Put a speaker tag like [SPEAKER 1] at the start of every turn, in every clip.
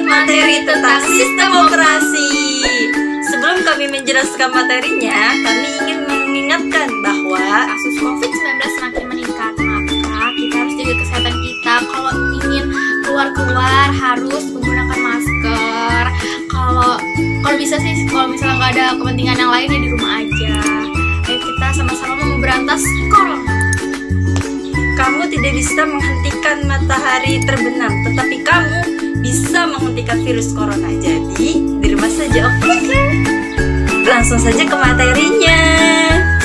[SPEAKER 1] materi tentang sistem operasi. Sebelum kami menjelaskan materinya, kami ingin mengingatkan bahwa
[SPEAKER 2] kasus COVID-19 semakin meningkat, maka kita harus jaga kesehatan kita. Kalau ingin keluar-keluar harus menggunakan masker. Kalau bisa sih, kalau misalnya nggak ada kepentingan yang lain ya di rumah aja. Ayo kita sama-sama memberantas corona.
[SPEAKER 1] kamu tidak bisa menghentikan matahari terbenam, tetapi kamu bisa menghentikan virus corona. Jadi di rumah saja, oke? Langsung saja ke materinya.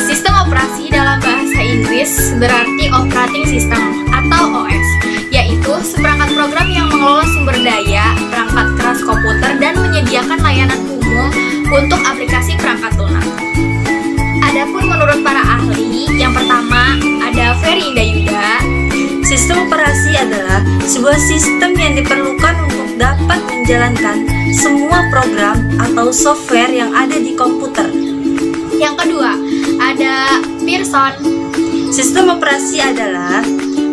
[SPEAKER 2] Sistem operasi dalam bahasa Inggris berarti operating system atau OS, yaitu seperangkat program yang mengelola sumber daya, perangkat keras komputer, dan menyediakan layanan umum untuk aplikasi perangkat lunak. Adapun menurut para ahli, yang pertama ada Ferry Indayuda.
[SPEAKER 1] Sistem operasi adalah sebuah sistem yang diperlukan untuk dapat menjalankan semua program atau software yang ada di komputer.
[SPEAKER 2] Yang kedua ada Pearson.
[SPEAKER 1] Sistem operasi adalah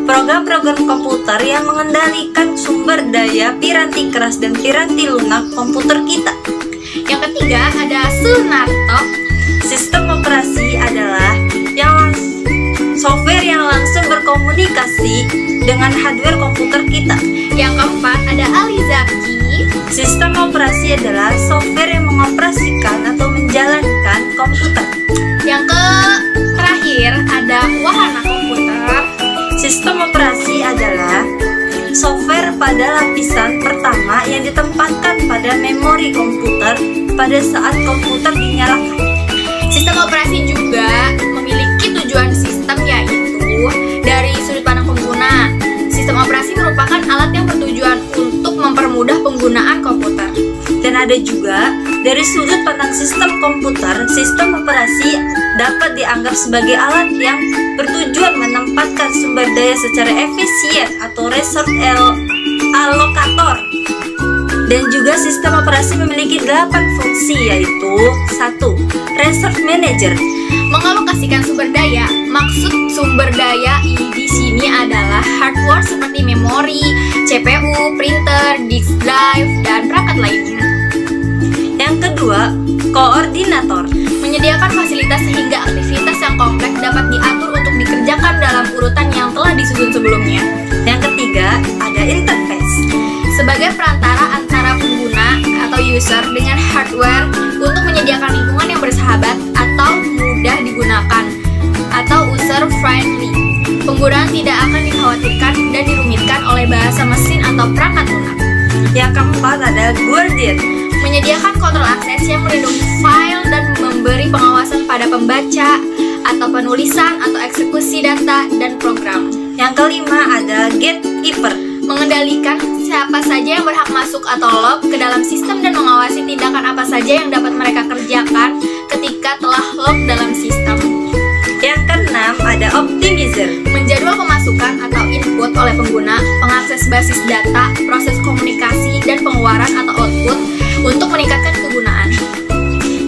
[SPEAKER 1] program-program komputer yang mengendalikan sumber daya piranti keras dan piranti lunak komputer kita.
[SPEAKER 2] Yang ketiga ada Sunarto.
[SPEAKER 1] Sistem operasi adalah software yang langsung berkomunikasi dengan hardware komputer kita.
[SPEAKER 2] Yang keempat ada Ali Zaki.
[SPEAKER 1] Sistem operasi adalah software yang mengoperasikan atau menjalankan komputer.
[SPEAKER 2] Yang terakhir ada Wahana Komputer.
[SPEAKER 1] Sistem operasi adalah software pada lapisan pertama yang ditempatkan pada memori komputer pada saat komputer dinyalakan.
[SPEAKER 2] Sistem operasi juga memiliki tujuan sistem, yaitu dari sudut pandang pengguna. Sistem operasi merupakan alat yang bertujuan untuk mempermudah penggunaan komputer.
[SPEAKER 1] Dan ada juga dari sudut pandang sistem komputer, sistem operasi dapat dianggap sebagai alat yang bertujuan menempatkan sumber daya secara efisien atau resource allocator. Dan juga sistem operasi memiliki 8 fungsi, yaitu 1. Resource Manager,
[SPEAKER 2] mengalokasikan sumber daya. Maksud sumber daya di sini adalah hardware seperti memori, CPU, printer, disk drive, dan perangkat lainnya.
[SPEAKER 1] Yang kedua, Koordinator,
[SPEAKER 2] menyediakan fasilitas sehingga aktivitas yang kompleks dapat diatur untuk dikerjakan dalam urutan yang telah disusun sebelumnya.
[SPEAKER 1] Yang ketiga, ada Interface,
[SPEAKER 2] sebagai perantara antara pengguna atau user dengan hardware untuk menyediakan lingkungan yang bersahabat atau mudah digunakan atau user friendly. Penggunaan tidak akan dikhawatirkan dan dirumitkan oleh bahasa mesin atau perangkat lunak.
[SPEAKER 1] Yang keempat ada Guardian,
[SPEAKER 2] menyediakan kontrol akses yang melindungi file dan memberi pengawasan pada pembaca atau penulisan atau eksekusi data dan program.
[SPEAKER 1] Yang kelima ada Gatekeeper,
[SPEAKER 2] mengendalikan siapa saja yang berhak masuk atau log ke dalam sistem dan mengawasi tindakan apa saja yang dapat mereka kerjakan ketika telah log dalam sistem.
[SPEAKER 1] Yang keenam ada Optimizer,
[SPEAKER 2] menjadwal pemasukan atau input oleh pengguna, pengakses basis data, proses komunikasi, dan pengeluaran atau output untuk meningkatkan kegunaan.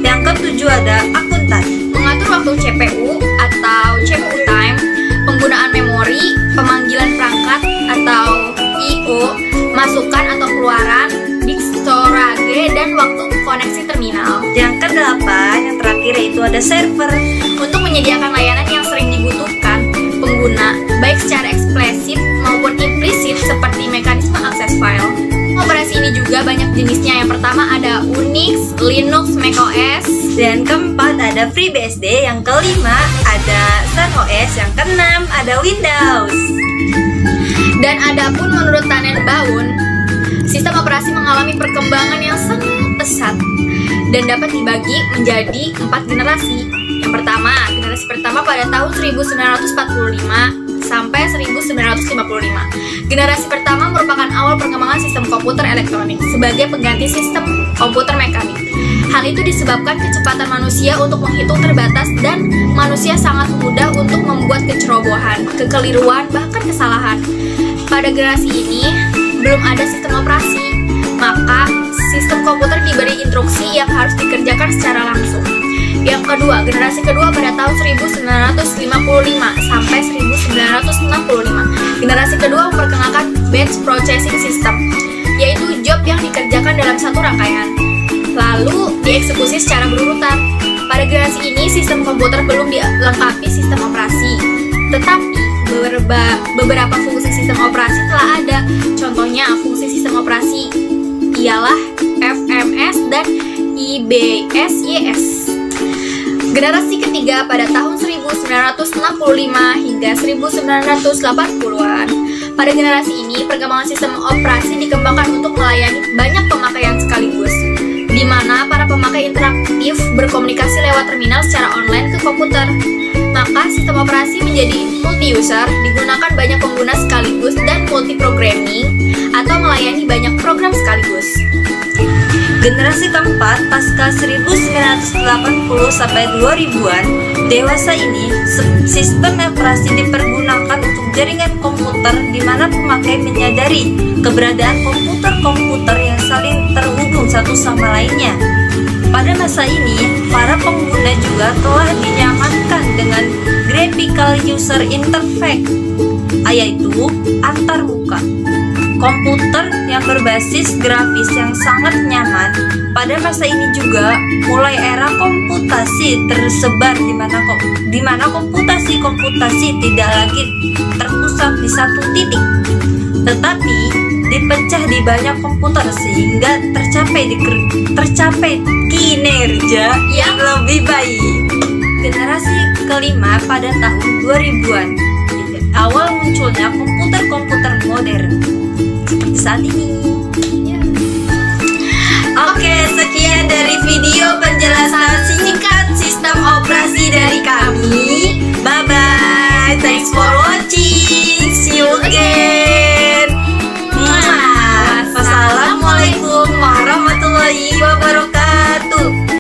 [SPEAKER 1] Yang ketujuh ada Akuntan,
[SPEAKER 2] mengatur waktu CPU atau CPU time, penggunaan memori, pemanggilan perangkat atau I/O, masukan atau keluaran, disk storage, dan waktu koneksi terminal.
[SPEAKER 1] Yang kedelapan, yang terakhir yaitu ada Server,
[SPEAKER 2] untuk menyediakan layanan yang sering dibutuhkan pengguna, baik secara eksplisit maupun implisit seperti mekanisme akses file. Operasi ini juga banyak jenisnya. Yang pertama ada Unix, Linux, macOS.
[SPEAKER 1] Dan keempat ada FreeBSD. Yang kelima ada SunOS. Yang keenam ada Windows.
[SPEAKER 2] Dan adapun menurut Tannenbaum, sistem operasi mengalami perkembangan yang sangat pesat dan dapat dibagi menjadi 4 generasi. Yang pertama, generasi pertama pada tahun 1945 sampai 1955. Generasi pertama merupakan awal perkembangan sistem komputer elektronik sebagai pengganti sistem komputer mekanik. Hal itu disebabkan kecepatan manusia untuk menghitung terbatas dan manusia sangat mudah untuk membuat kecerobohan, kekeliruan, bahkan kesalahan. Pada generasi ini belum ada sistem operasi, maka sistem komputer diberi instruksi yang harus dikerjakan secara langsung. Yang kedua, generasi kedua pada tahun 1955 sampai 1965. Generasi kedua memperkenalkan batch processing system, yaitu job yang dikerjakan dalam satu rangkaian, lalu dieksekusi secara berurutan. Pada generasi ini, sistem komputer belum dilengkapi sistem operasi, tetapi beberapa fungsi sistem operasi telah ada. Contohnya, fungsi sistem operasi ialah FMS dan IBSYS. Generasi ketiga pada tahun 1965 hingga 1980-an. Pada generasi ini, perkembangan sistem operasi dikembangkan untuk melayani banyak pemakaian sekaligus, di mana para pemakai interaktif berkomunikasi lewat terminal secara online ke komputer. Maka sistem operasi menjadi multi-user, digunakan banyak pengguna sekaligus dan multi-programming atau melayani banyak program sekaligus.
[SPEAKER 1] Generasi keempat pasca 1980 sampai 2000-an, dewasa ini sistem operasi dipergunakan untuk jaringan komputer di mana pemakai menyadari keberadaan komputer-komputer yang saling terhubung satu sama lainnya. Pada masa ini, para pengguna juga telah dinyamankan dengan graphical user interface, yaitu antarmuka. Komputer yang berbasis grafis yang sangat nyaman. Pada masa ini juga mulai era komputasi tersebar di mana komputasi tidak lagi terpusat di satu titik, tetapi dipecah di banyak komputer sehingga tercapai kinerja yang lebih baik. Generasi kelima pada tahun 2000-an, awal munculnya komputer-komputer modern seperti saat ini. Oke, sekian dari video penjelasan singkat sistem operasi dari kami. Bye bye, thanks for watching.